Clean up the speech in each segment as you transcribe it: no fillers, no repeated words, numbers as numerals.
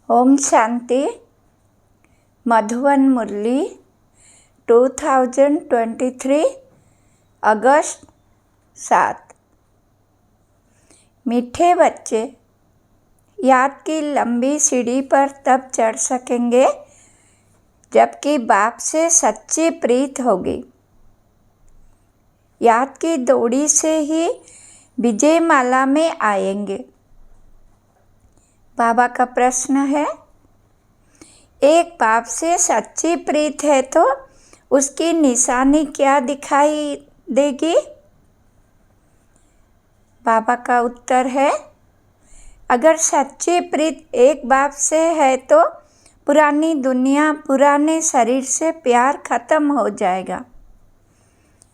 ओम शांति। मधुवन मुरली 2023 अगस्त 7। मीठे बच्चे, याद की लंबी सीढ़ी पर तब चढ़ सकेंगे जबकि बाप से सच्ची प्रीत होगी। याद की दौड़ी से ही विजय माला में आएंगे। बाबा का प्रश्न है, एक बाप से सच्ची प्रीत है तो उसकी निशानी क्या दिखाई देगी? बाबा का उत्तर है, अगर सच्ची प्रीत एक बाप से है तो पुरानी दुनिया, पुराने शरीर से प्यार खत्म हो जाएगा।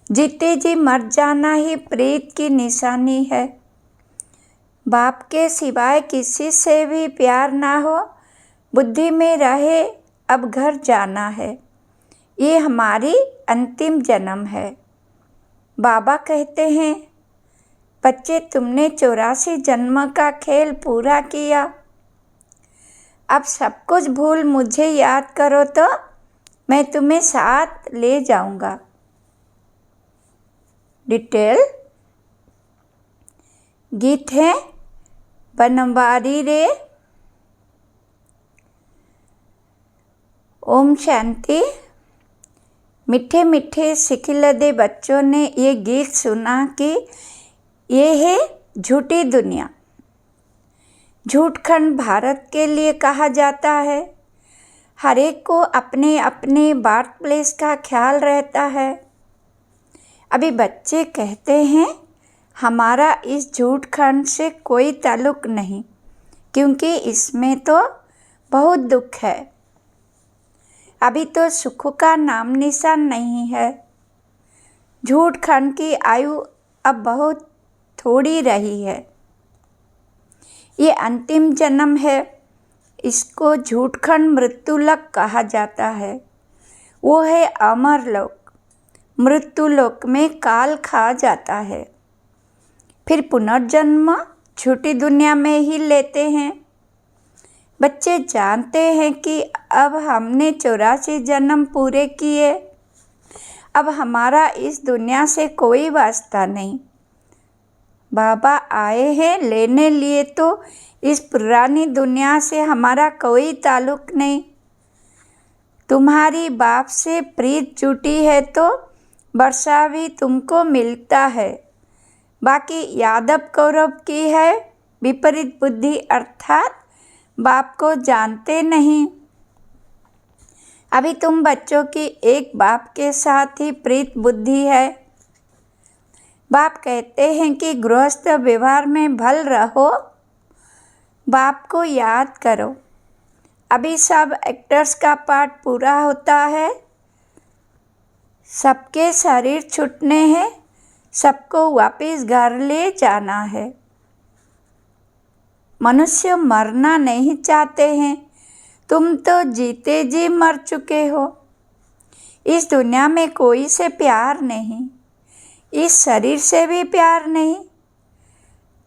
जीते जी मर जाना ही प्रीत की निशानी है। बाप के सिवाय किसी से भी प्यार ना हो, बुद्धि में रहे अब घर जाना है, ये हमारी अंतिम जन्म है। बाबा कहते हैं, बच्चे तुमने 84 जन्म का खेल पूरा किया, अब सब कुछ भूल मुझे याद करो तो मैं तुम्हें साथ ले जाऊंगा। डिटेल गीत है बनवारी रे। ओम शांति। मीठे मीठे सिखिलदे बच्चों ने ये गीत सुना कि ये है झूठी दुनिया। झूठ खंड भारत के लिए कहा जाता है। हर एक को अपने अपने बर्थ प्लेस का ख्याल रहता है। अभी बच्चे कहते हैं, हमारा इस झूठ खंड से कोई ताल्लुक नहीं, क्योंकि इसमें तो बहुत दुख है। अभी तो सुख का नाम निशान नहीं है। झूठ खंड की आयु अब बहुत थोड़ी रही है। ये अंतिम जन्म है। इसको झूठ खंड मृत्युलोक कहा जाता है। वो है अमर लोक। मृत्युलोक में काल खा जाता है, फिर पुनर्जन्म झूठी दुनिया में ही लेते हैं। बच्चे जानते हैं कि अब हमने 84 जन्म पूरे किए, अब हमारा इस दुनिया से कोई वास्ता नहीं। बाबा आए हैं लेने लिए, तो इस पुरानी दुनिया से हमारा कोई ताल्लुक नहीं। तुम्हारी बाप से प्रीत जुटी है तो वर्षा भी तुमको मिलता है। बाकी यादव कौरव की है विपरीत बुद्धि, अर्थात बाप को जानते नहीं। अभी तुम बच्चों की एक बाप के साथ ही प्रीत बुद्धि है। बाप कहते हैं कि गृहस्थ व्यवहार में भल रहो, बाप को याद करो। अभी सब एक्टर्स का पार्ट पूरा होता है। सबके शरीर छूटने हैं, सबको वापस घर ले जाना है। मनुष्य मरना नहीं चाहते हैं। तुम तो जीते जी मर चुके हो। इस दुनिया में कोई से प्यार नहीं, इस शरीर से भी प्यार नहीं।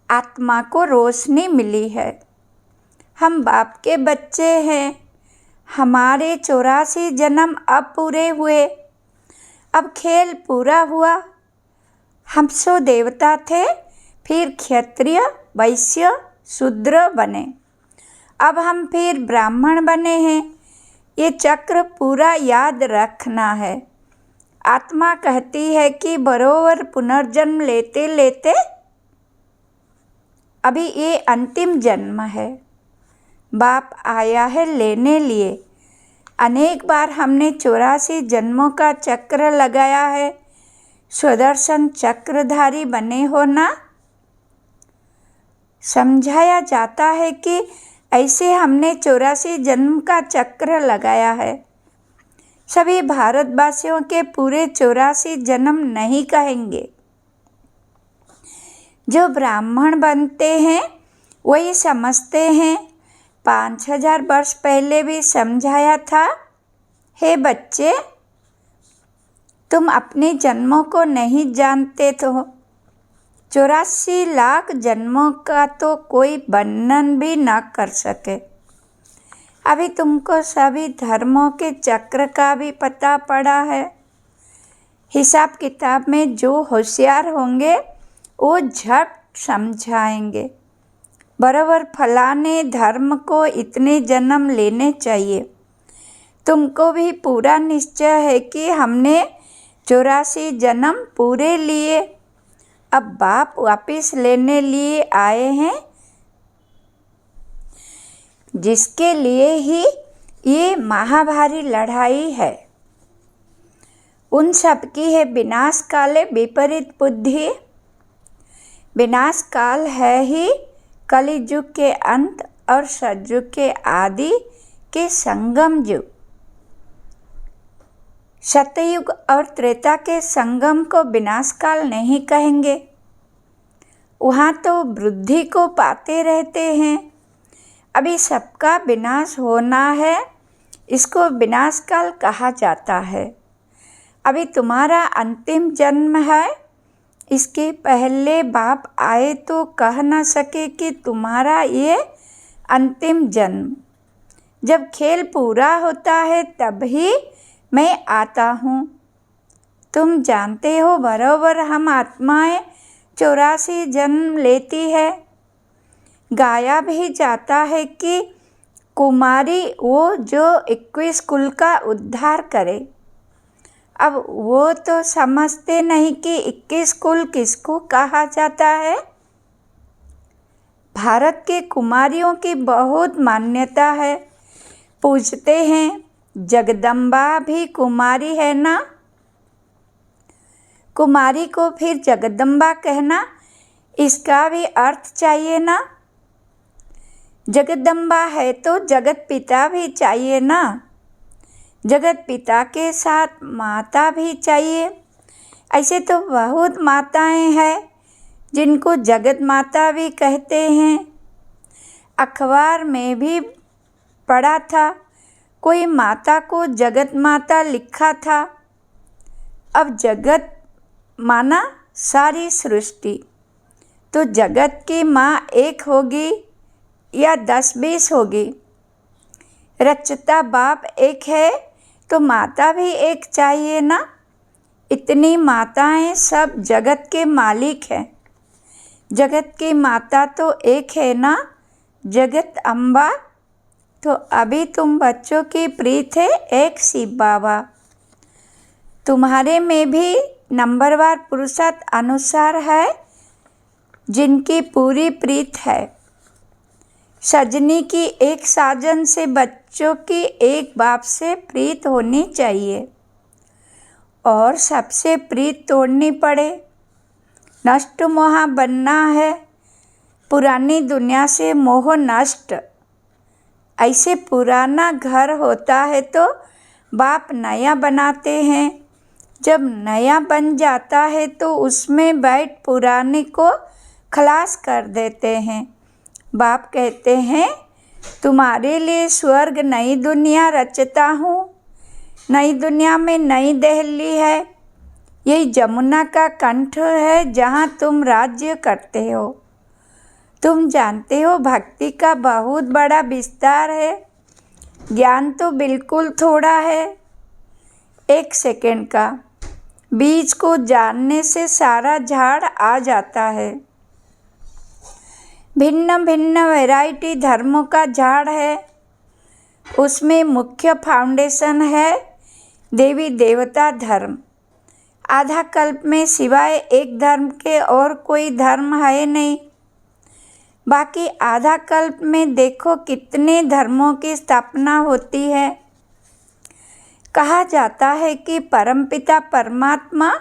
आत्मा को रोशनी मिली है। हम बाप के बच्चे हैं। हमारे 84 जन्म अब पूरे हुए, अब खेल पूरा हुआ। हम सो देवता थे, फिर क्षत्रिय, वैश्य, शूद्र बने, अब हम फिर ब्राह्मण बने हैं। ये चक्र पूरा याद रखना है। आत्मा कहती है कि बरोबर पुनर्जन्म लेते लेते अभी ये अंतिम जन्म है। बाप आया है लेने लिए। अनेक बार हमने 84 जन्मों का चक्र लगाया है। सुदर्शन चक्रधारी बने हो ना। समझाया जाता है कि ऐसे हमने 84 जन्म का चक्र लगाया है। सभी भारतवासियों के पूरे 84 जन्म नहीं कहेंगे। जो ब्राह्मण बनते हैं वही समझते हैं। 5000 वर्ष पहले भी समझाया था, हे बच्चे, तुम अपने जन्मों को नहीं जानते तो 84 लाख जन्मों का तो कोई वर्णन भी ना कर सके। अभी तुमको सभी धर्मों के चक्र का भी पता पड़ा है। हिसाब किताब में जो होशियार होंगे वो झट समझाएंगे, बराबर फलाने धर्म को इतने जन्म लेने चाहिए। तुमको भी पूरा निश्चय है कि हमने 84 जन्म पूरे लिए, अब बाप वापिस लेने लिए आए हैं, जिसके लिए ही ये महाभारी लड़ाई है। उन सब की है विनाश काले विपरीत बुद्धि। विनाश काल है ही कलियुग के अंत और सतयुग के आदि के संगम युग। सतयुग और त्रेता के संगम को विनाश काल नहीं कहेंगे, वहाँ तो वृद्धि को पाते रहते हैं। अभी सबका विनाश होना है, इसको विनाश काल कहा जाता है। अभी तुम्हारा अंतिम जन्म है, इसके पहले बाप आए तो कह न सके कि तुम्हारा ये अंतिम जन्म। जब खेल पूरा होता है तभी मैं आता हूँ। तुम जानते हो बराबर हम आत्माएं 84 जन्म लेती है। गाया भी जाता है कि कुमारी वो जो 21 कुल का उद्धार करे। अब वो तो समझते नहीं कि 21 कुल किसको कहा जाता है। भारत के कुमारियों की बहुत मान्यता है, पूछते हैं जगदम्बा भी कुमारी है ना। कुमारी को फिर जगदम्बा कहना, इसका भी अर्थ चाहिए ना। जगदम्बा है तो जगत पिता भी चाहिए ना। जगत पिता के साथ माता भी चाहिए। ऐसे तो बहुत माताएं हैं जिनको जगत माता भी कहते हैं। अखबार में भी पढ़ा था, कोई माता को जगत माता लिखा था। अब जगत माना सारी सृष्टि, तो जगत की माँ एक होगी या 10-20 होगी। रचता बाप एक है तो माता भी एक चाहिए ना। इतनी माताएं सब जगत के मालिक हैं। जगत की माता तो एक है ना, जगत अम्बा। तो अभी तुम बच्चों की प्रीत है एक शिव बाबा। तुम्हारे में भी नंबरवार पुरुषार्थ अनुसार है जिनकी पूरी प्रीत है। सजनी की एक साजन से बच्चों की एक बाप से प्रीत होनी चाहिए, और सबसे प्रीत तोड़नी पड़े। नष्ट मोह बनना है, पुरानी दुनिया से मोह नष्ट। ऐसे पुराना घर होता है तो बाप नया बनाते हैं। जब नया बन जाता है तो उसमें बैठ पुराने को खलास कर देते हैं। बाप कहते हैं तुम्हारे लिए स्वर्ग नई दुनिया रचता हूँ। नई दुनिया में नई दिल्ली है, यही जमुना का कंठ है जहाँ तुम राज्य करते हो। तुम जानते हो भक्ति का बहुत बड़ा विस्तार है, ज्ञान तो बिल्कुल थोड़ा है। 1 सेकंड का बीज को जानने से सारा झाड़ आ जाता है। भिन्न भिन्न वैरायटी धर्मों का झाड़ है, उसमें मुख्य फाउंडेशन है देवी देवता धर्म। आधा कल्प में सिवाय एक धर्म के और कोई धर्म है नहीं। बाकी आधा कल्प में देखो कितने धर्मों की स्थापना होती है। कहा जाता है कि परमपिता परमात्मा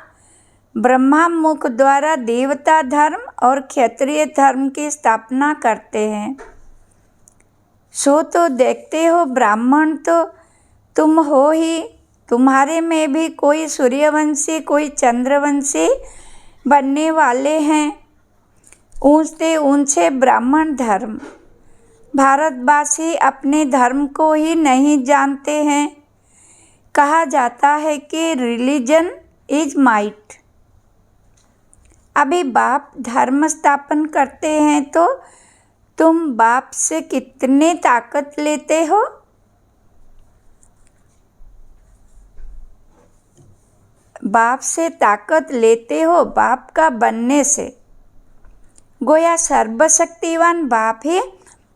ब्रह्मा मुख द्वारा देवता धर्म और क्षत्रिय धर्म की स्थापना करते हैं। सो तो देखते हो ब्राह्मण तो तुम हो ही, तुम्हारे में भी कोई सूर्यवंशी कोई चंद्रवंशी बनने वाले हैं। ऊंचते ऊंचे ब्राह्मण धर्म। भारतवासी अपने धर्म को ही नहीं जानते हैं। कहा जाता है कि रिलीजन इज माइट। अभी बाप धर्म स्थापन करते हैं तो तुम बाप से कितने ताकत लेते हो? बाप से ताकत लेते हो बाप का बनने से। गोया सर्वशक्तिवान बाप ही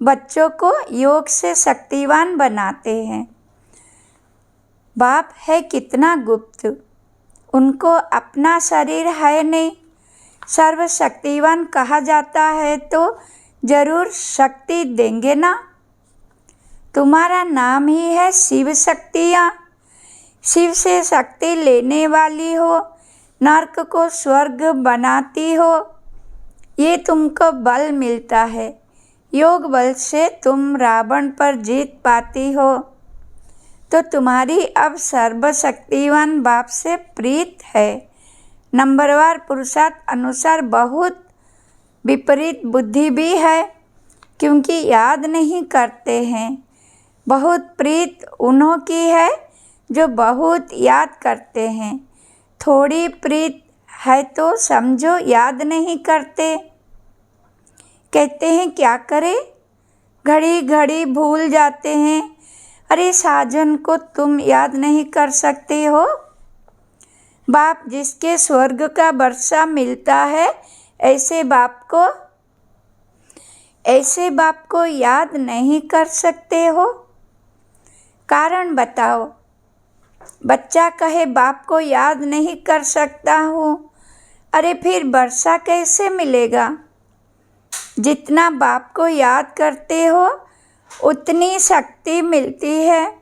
बच्चों को योग से शक्तिवान बनाते हैं। बाप है कितना गुप्त, उनको अपना शरीर है नहीं। सर्वशक्तिवान कहा जाता है तो जरूर शक्ति देंगे ना। तुम्हारा नाम ही है शिव शक्तियाँ। शिव से शक्ति लेने वाली हो, नरक को स्वर्ग बनाती हो। ये तुमको बल मिलता है। योग बल से तुम रावण पर जीत पाती हो। तो तुम्हारी अब सर्वशक्तिवान बाप से प्रीत है। नंबरवार पुरुषार्थ अनुसार बहुत विपरीत बुद्धि भी है, क्योंकि याद नहीं करते हैं। बहुत प्रीत उन्हों की है जो बहुत याद करते हैं। थोड़ी प्रीत है तो समझो याद नहीं करते। कहते हैं क्या करें, घड़ी घड़ी भूल जाते हैं। अरे साजन को तुम याद नहीं कर सकते हो। बाप जिसके स्वर्ग का वर्षा मिलता है, ऐसे बाप को याद नहीं कर सकते हो। कारण बताओ। बच्चा कहे बाप को याद नहीं कर सकता हूँ। अरे फिर वर्षा कैसे मिलेगा। जितना बाप को याद करते हो उतनी शक्ति मिलती है।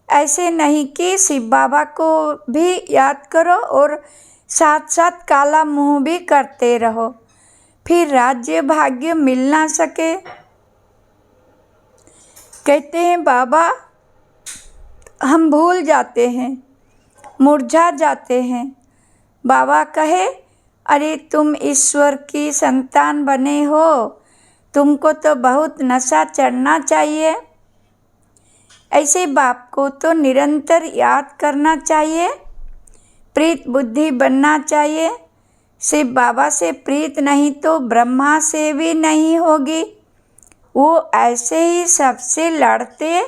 ऐसे नहीं कि शिव बाबा को भी याद करो और साथ साथ काला मुंह भी करते रहो, फिर राज्य भाग्य मिल ना सके। कहते हैं बाबा हम भूल जाते हैं, मुरझा जाते हैं। बाबा कहे अरे तुम ईश्वर की संतान बने हो, तुमको तो बहुत नशा चढ़ना चाहिए। ऐसे बाप को तो निरंतर याद करना चाहिए, प्रीत बुद्धि बनना चाहिए। शिव बाबा से प्रीत नहीं तो ब्रह्मा से भी नहीं होगी। वो ऐसे ही सबसे लड़ते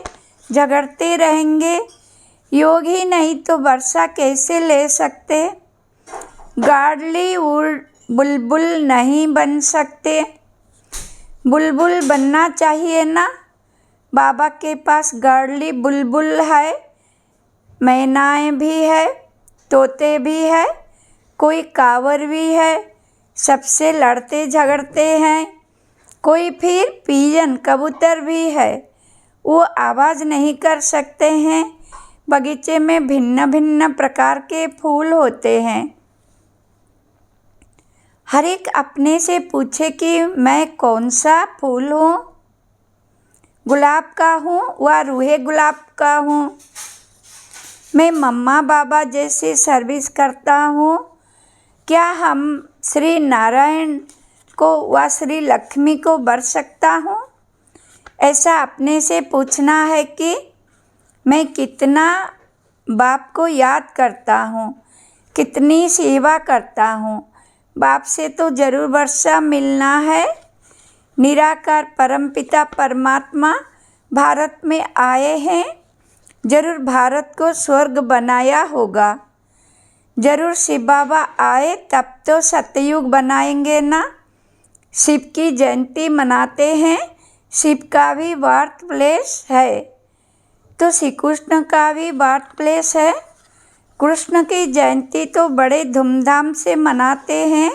झगड़ते रहेंगे। योग ही नहीं तो वर्षा कैसे ले सकते। गाड़ली बुलबुल नहीं बन सकते। बुलबुल बनना चाहिए ना। बाबा के पास गाड़ली बुलबुल है, मैनाएँ भी है, तोते भी है, कोई कांवर भी है। सबसे लड़ते झगड़ते हैं। कोई फिर पिजन कबूतर भी है, वो आवाज़ नहीं कर सकते हैं। बगीचे में भिन्न भिन्न प्रकार के फूल होते हैं। हर एक अपने से पूछे कि मैं कौन सा फूल हूँ, गुलाब का हूँ व रूहे गुलाब का हूँ। मैं मम्मा बाबा जैसी सर्विस करता हूँ। क्या हम श्री नारायण को व श्री लक्ष्मी को बर सकता हूँ। ऐसा अपने से पूछना है कि मैं कितना बाप को याद करता हूँ, कितनी सेवा करता हूँ। बाप से तो जरूर वर्षा मिलना है। निराकार परमपिता परमात्मा भारत में आए हैं, जरूर भारत को स्वर्ग बनाया होगा। जरूर शिव बाबा आए तब तो सतयुग बनाएंगे ना। शिव की जयंती मनाते हैं, शिव का भी बर्थ प्लेस है तो श्री कृष्ण का भी बर्थ प्लेस है। कृष्ण की जयंती तो बड़े धूमधाम से मनाते हैं।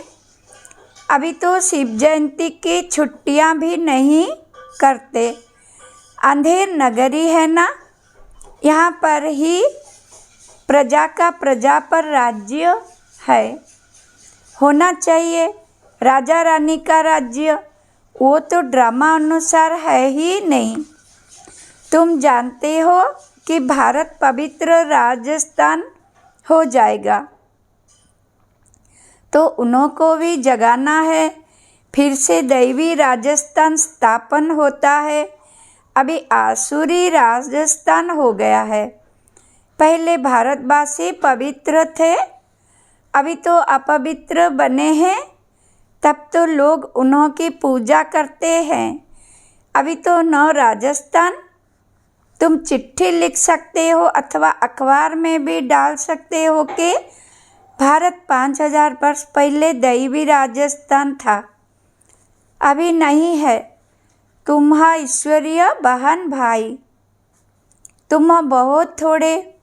अभी तो शिव जयंती की छुट्टियां भी नहीं करते। अंधेर नगरी है ना, यहाँ पर ही प्रजा का प्रजा पर राज्य है। होना चाहिए राजा रानी का राज्य। वो तो ड्रामा अनुसार है ही नहीं। तुम जानते हो कि भारत पवित्र राजस्थान हो जाएगा, तो उन्हों को भी जगाना है। फिर से दैवी राजस्थान स्थापन होता है। अभी आसुरी राजस्थान हो गया है। पहले भारतवासी पवित्र थे, अभी तो अपवित्र बने हैं। तब तो लोग उन्हों की पूजा करते हैं। अभी तो नौ राजस्थान। तुम चिट्ठी लिख सकते हो अथवा अखबार में भी डाल सकते हो कि भारत 5000 वर्ष पहले दैवी राजस्थान था, अभी नहीं है। तुम्हारा ईश्वरीय बहन भाई, तुम बहुत थोड़े,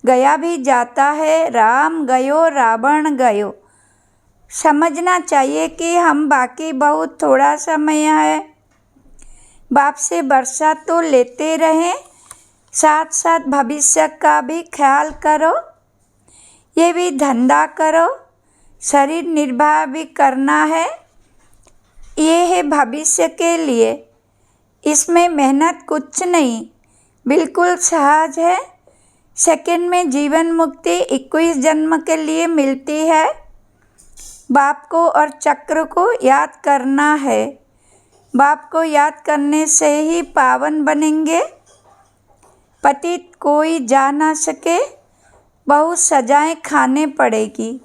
गया भी जाता है, राम गयो रावण गयो। समझना चाहिए कि हम बाकी बहुत थोड़ा समय है। बाप से वर्षा तो लेते रहें, साथ साथ भविष्य का भी ख्याल करो। ये भी धंधा करो, शरीर निर्वाह भी करना है। ये है भविष्य के लिए, इसमें मेहनत कुछ नहीं, बिल्कुल सहज है। सेकंड में जीवन मुक्ति 21 जन्म के लिए मिलती है। बाप को और चक्र को याद करना है। बाप को याद करने से ही पावन बनेंगे। पतित कोई जा ना सके, बहुत सजाएं खाने पड़ेगी।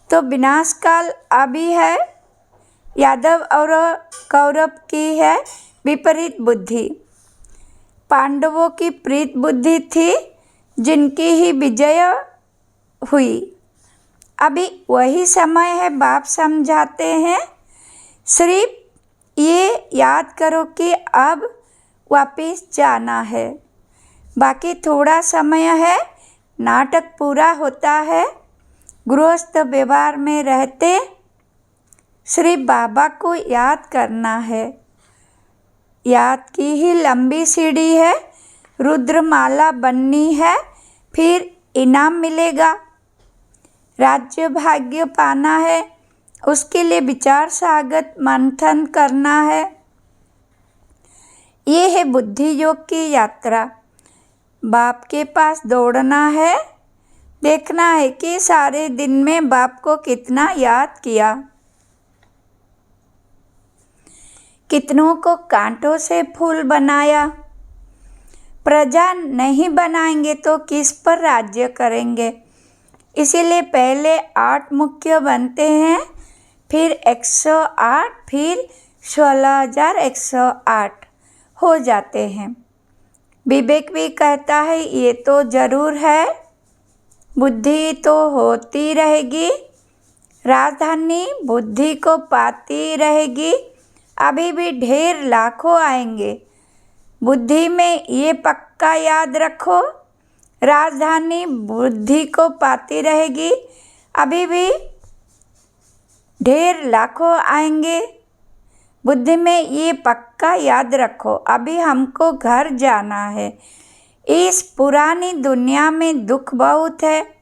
तो विनाश काल अभी है। यादव और कौरव की है विपरीत बुद्धि। पांडवों की प्रीत बुद्धि थी, जिनकी ही विजय हुई। अभी वही समय है, बाप समझाते हैं। सिर्फ ये याद करो कि अब वापस जाना है। बाकी थोड़ा समय है, नाटक पूरा होता है। गृहस्थ व्यवहार में रहते सिर्फ बाबा को याद करना है। याद की ही लंबी सीढ़ी है, रुद्रमाला बननी है, फिर इनाम मिलेगा। राज्य भाग्य पाना है, उसके लिए विचार सागत मंथन करना है। ये है बुद्धि योग की यात्रा। बाप के पास दौड़ना है, देखना है कि सारे दिन में बाप को कितना याद किया। कितनों को कांटों से फूल बनाया। प्रजा नहीं बनाएंगे तो किस पर राज्य करेंगे। इसीलिए पहले 8 मुख्य बनते हैं, फिर 108, फिर 16,108 हो जाते हैं। विवेक भी कहता है ये तो जरूर है, बुद्धि तो होती रहेगी, राजधानी बुद्धि को पाती रहेगी। अभी भी ढेर लाखों आएंगे। बुद्धि में ये पक्का याद रखो, राजधानी बुद्धि को पाती रहेगी। अभी भी ढेर लाखों आएंगे। बुद्धि में ये पक्का याद रखो, अभी हमको घर जाना है। इस पुरानी दुनिया में दुख बहुत है।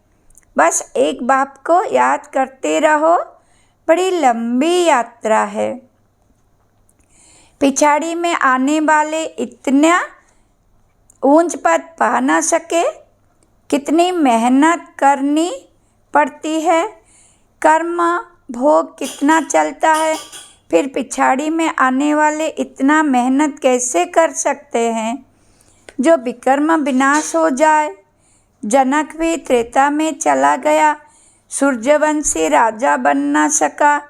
बस एक बाप को याद करते रहो। बड़ी लंबी यात्रा है। पिछाड़ी में आने वाले इतना ऊंच पद पा ना सके, कितनी मेहनत करनी पड़ती है, कर्म भोग कितना चलता है, फिर पिछाड़ी में आने वाले इतना मेहनत कैसे कर सकते हैं। जो विकर्म विनाश हो जाए। जनक भी त्रेता में चला गया, सूर्यवंशी राजा बन ना सका।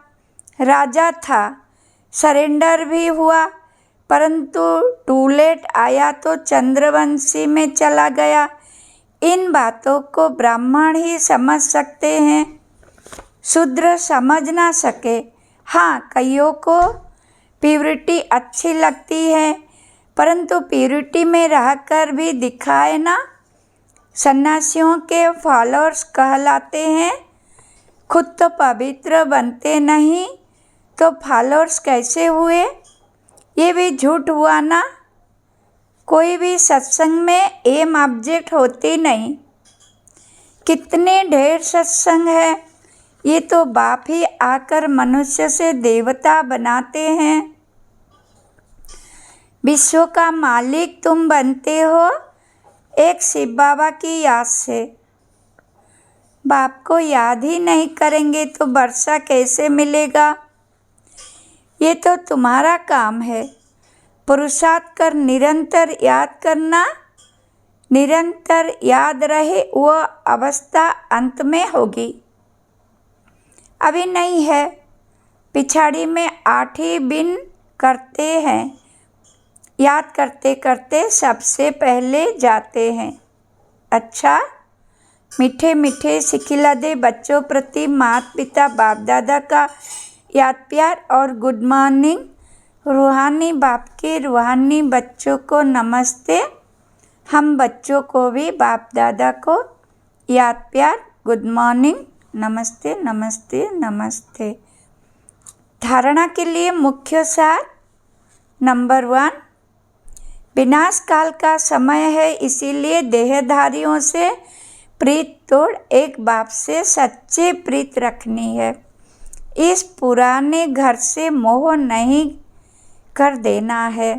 राजा था, सरेंडर भी हुआ, परंतु टू लेट आया तो चंद्रवंशी में चला गया। इन बातों को ब्राह्मण ही समझ सकते हैं, शूद्र समझ ना सके। हाँ, कईयों को प्योरिटी अच्छी लगती है, परंतु प्योरिटी में रहकर भी दिखाए ना। सन्यासियों के फॉलोअर्स कहलाते हैं, खुद तो पवित्र बनते नहीं तो फॉलोअर्स कैसे हुए। ये भी झूठ हुआ ना। कोई भी सत्संग में एम ऑब्जेक्ट होती नहीं। कितने ढेर सत्संग है, ये तो बाप ही आकर मनुष्य से देवता बनाते हैं। विश्व का मालिक तुम बनते हो एक शिव बाबा की याद से। बाप को याद ही नहीं करेंगे तो वर्षा कैसे मिलेगा। ये तो तुम्हारा काम है। पुरुषार्थ कर निरंतर याद करना। निरंतर याद रहे वह अवस्था अंत में होगी, अभी नहीं है। पिछाड़ी में 8 ही बिन करते हैं, याद करते करते सबसे पहले जाते हैं। अच्छा, मीठे मीठे सिखिलदे बच्चों प्रति माता पिता बाप दादा का याद प्यार और गुड मॉर्निंग। रूहानी बाप के रूहानी बच्चों को नमस्ते। हम बच्चों को भी बाप दादा को याद प्यार गुड मॉर्निंग, नमस्ते नमस्ते नमस्ते। धारणा के लिए मुख्य सार। नंबर 1, विनाश काल का समय है, इसीलिए देहधारियों से प्रीत तोड़ एक बाप से सच्चे प्रीत रखनी है। इस पुराने घर से मोह नहीं कर देना है।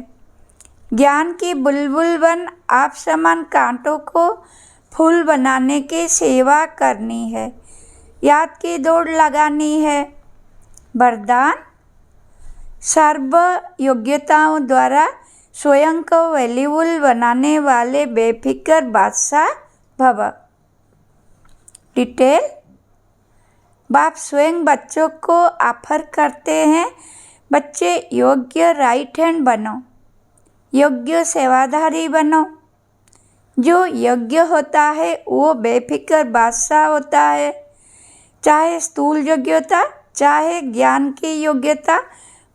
ज्ञान की बुलबुल बन आप समान कांटों को फूल बनाने की सेवा करनी है। याद की दौड़ लगानी है। वरदान, सर्व योग्यताओं द्वारा स्वयं को वैल्यूबल बनाने वाले बेफिक्र बादशाह भव। डिटेल, बाप स्वयं बच्चों को ऑफर करते हैं, बच्चे योग्य राइट हैंड बनो, योग्य सेवाधारी बनो। जो योग्य होता है वो बेफिक्र बादशाह होता है। चाहे स्थूल योग्यता चाहे ज्ञान की योग्यता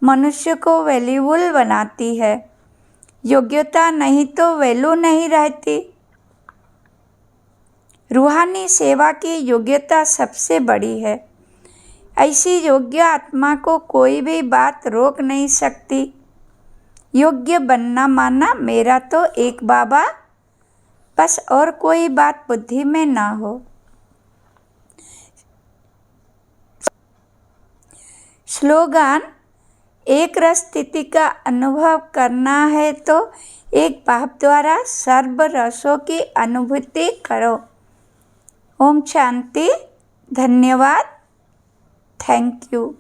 मनुष्य को वैल्यूबल बनाती है। योग्यता नहीं तो वैल्यू नहीं रहती। रूहानी सेवा की योग्यता सबसे बड़ी है। ऐसी योग्य आत्मा को कोई भी बात रोक नहीं सकती। योग्य बनना माना मेरा तो एक बाबा, बस और कोई बात बुद्धि में ना हो। स्लोगन, एक रस स्थिति का अनुभव करना है तो एक बाप द्वारा सर्व रसों की अनुभूति करो। ओम शांति। धन्यवाद। Thank you.